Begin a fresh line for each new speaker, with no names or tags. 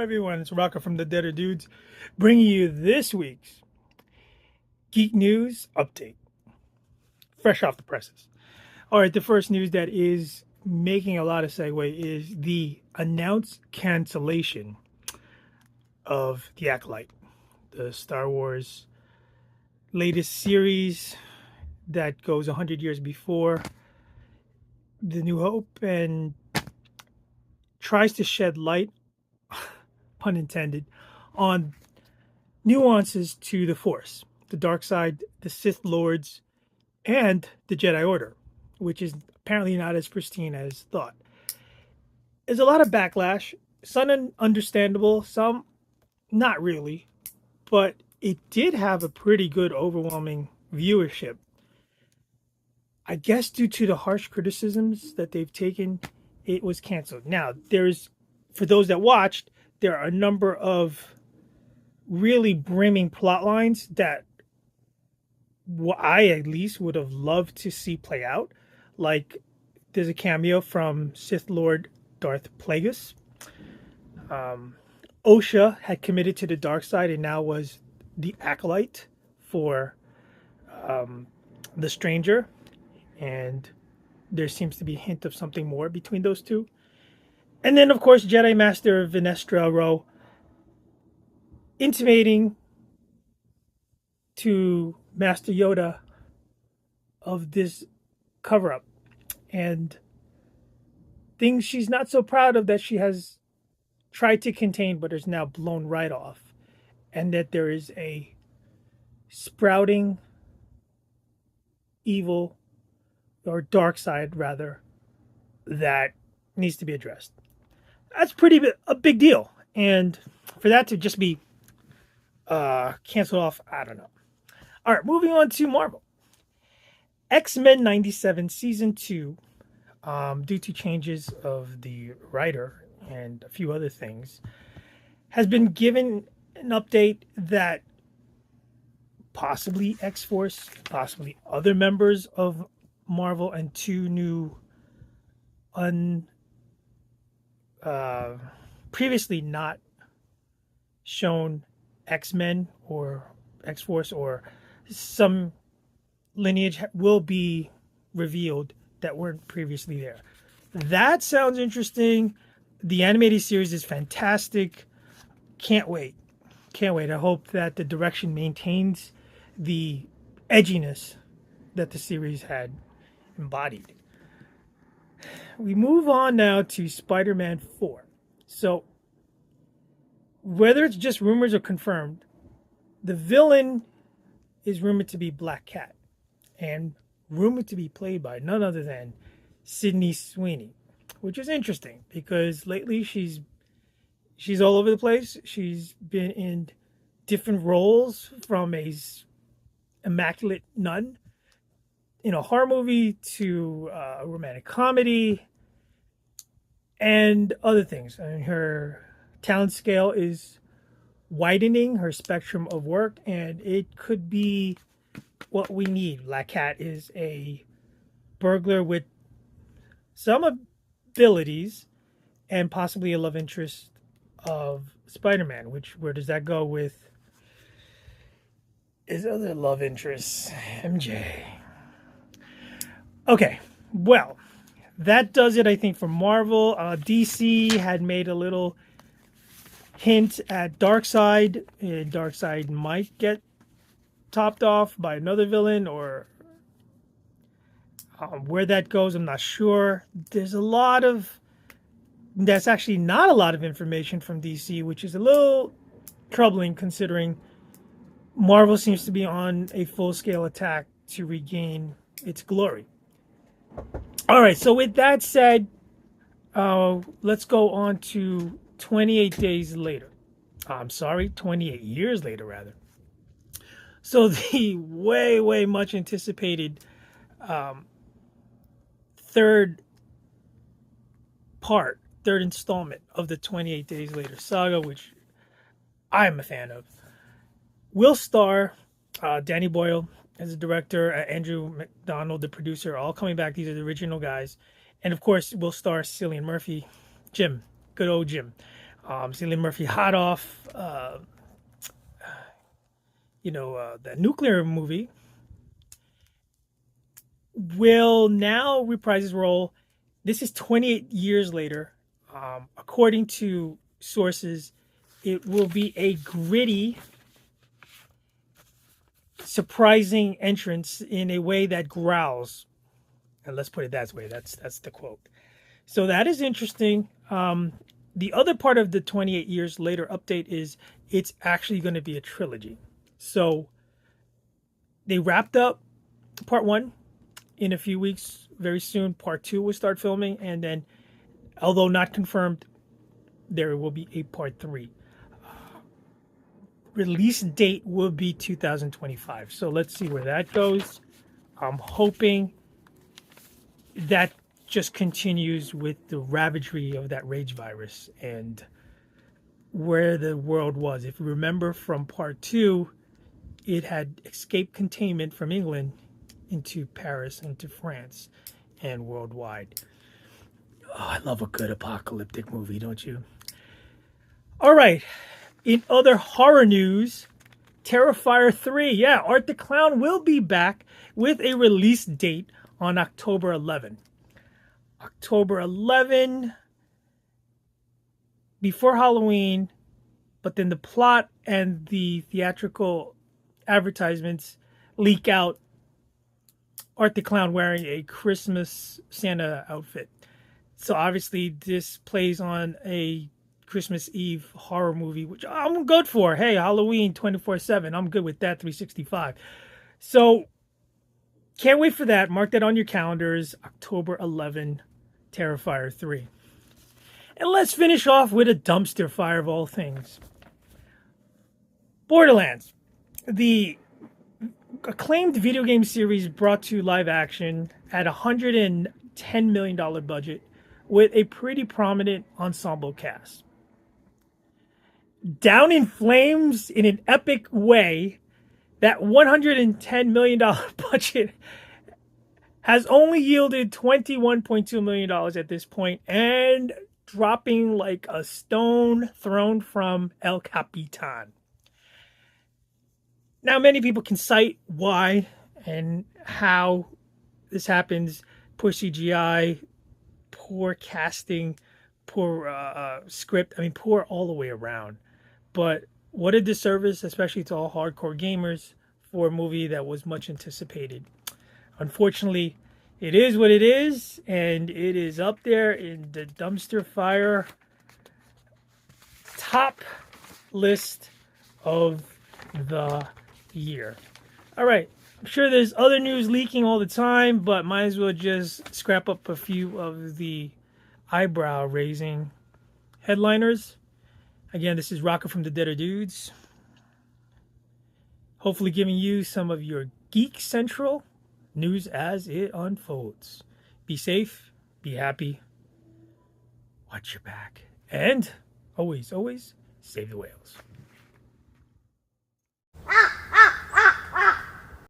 everyone, it's Rocker from the Deader Dudes, bringing you this week's Geek News Update, fresh off the presses. All right, the first news that is making a lot of segue is the announced cancellation of the Acolyte, the Star Wars latest series that goes 100 years before The New Hope and tries to shed light, pun intended, on nuances to the Force, the Darkseid, the Sith Lords, and the Jedi Order, which is apparently not as pristine as thought. There's a lot of backlash, some understandable, some not really, but it did have a pretty good overwhelming viewership. I guess due to the harsh criticisms that they've taken, it was canceled. Now, for those that watched, there are a number of really brimming plot lines that I at least would have loved to see play out. Like, there's a cameo from Sith Lord Darth Plagueis. Osha had committed to the dark side and now was the Acolyte for the Stranger. And there seems to be a hint of something more between those two. And then, of course, Jedi Master Venestra Rowe intimating to Master Yoda of this cover-up and things she's not so proud of that she has tried to contain but is now blown right off, and that there is a sprouting evil, or dark side rather, that needs to be addressed. That's a big deal, and for that to just be canceled off, I don't know. All right, moving on to Marvel. XMen 97 Season 2, due to changes of the writer and a few other things, has been given an update that possibly X-Force, possibly other members of Marvel, and two new previously not shown X-Men or X-Force or some lineage will be revealed that weren't previously there. That sounds interesting. The animated series is fantastic. Can't wait. Can't wait. I hope that the direction maintains the edginess that the series had embodied. We move on now to Spider-Man 4. So, whether it's just rumors or confirmed, the villain is rumored to be Black Cat, and rumored to be played by none other than Sydney Sweeney, which is interesting because lately she's all over the place. She's been in different roles, from a immaculate nun in a horror movie to a romantic comedy and other things. I mean, her talent scale is widening, her spectrum of work, and it could be what we need. Black Cat is a burglar with some abilities and possibly a love interest of Spider-Man, where does that go with his other love interest, MJ? Okay, well, that does it, I think, for Marvel. DC had made a little hint at Darkseid. Darkseid might get topped off by another villain, or where that goes, I'm not sure. That's actually not a lot of information from DC, which is a little troubling considering Marvel seems to be on a full-scale attack to regain its glory. All right, so with that said, let's go on to 28 days later. 28 years later, rather. So the way much anticipated third installment of the 28 Days Later saga, which I'm a fan of, will star Danny Boyle as the director, Andrew McDonald, the producer, all coming back. These are the original guys. And of course, will star Cillian Murphy, Jim, good old Jim. Cillian Murphy hot off, the nuclear movie, will now reprise his role. This is 28 years later. According to sources, it will be a gritty, surprising entrance in a way that growls. And let's put it that way. That's the quote. So that is interesting. The other part of the 28 years later update is it's actually going to be a trilogy. So they wrapped up part one in a few weeks. Very soon, part two will start filming. And then, although not confirmed, there will be a part three. Release date will be 2025. So let's see where that goes. I'm hoping that just continues with the ravagery of that rage virus and where the world was. If you remember from part two, it had escaped containment from England into Paris, into France, and worldwide. Oh, I love a good apocalyptic movie, don't you? All right. In other horror news, Terrifier 3. Yeah, Art the Clown will be back with a release date on October 11. October 11, before Halloween, but then the plot and the theatrical advertisements leak out Art the Clown wearing a Christmas Santa outfit. So obviously this plays on a Christmas Eve horror movie, which I'm good for. Hey, Halloween 24/7. I'm good with that 365. So can't wait for that. Mark that on your calendars. October 11, Terrifier 3. And let's finish off with a dumpster fire of all things. Borderlands. The acclaimed video game series brought to live action at a $110 million budget with a pretty prominent ensemble cast. Down in flames in an epic way, that $110 million budget has only yielded $21.2 million at this point and dropping like a stone thrown from El Capitan. Now, many people can cite why and how this happens. Poor CGI, poor casting, poor script. I mean, poor all the way around. But what a disservice, especially to all hardcore gamers, for a movie that was much anticipated. Unfortunately, it is what it is, and it is up there in the dumpster fire top list of the year. All right. I'm sure there's other news leaking all the time, but might as well just scrap up a few of the eyebrow-raising headliners. Again, this is Rocket from the Deader Dudes. Hopefully giving you some of your Geek Central news as it unfolds. Be safe, be happy, watch your back, and always, always save the whales.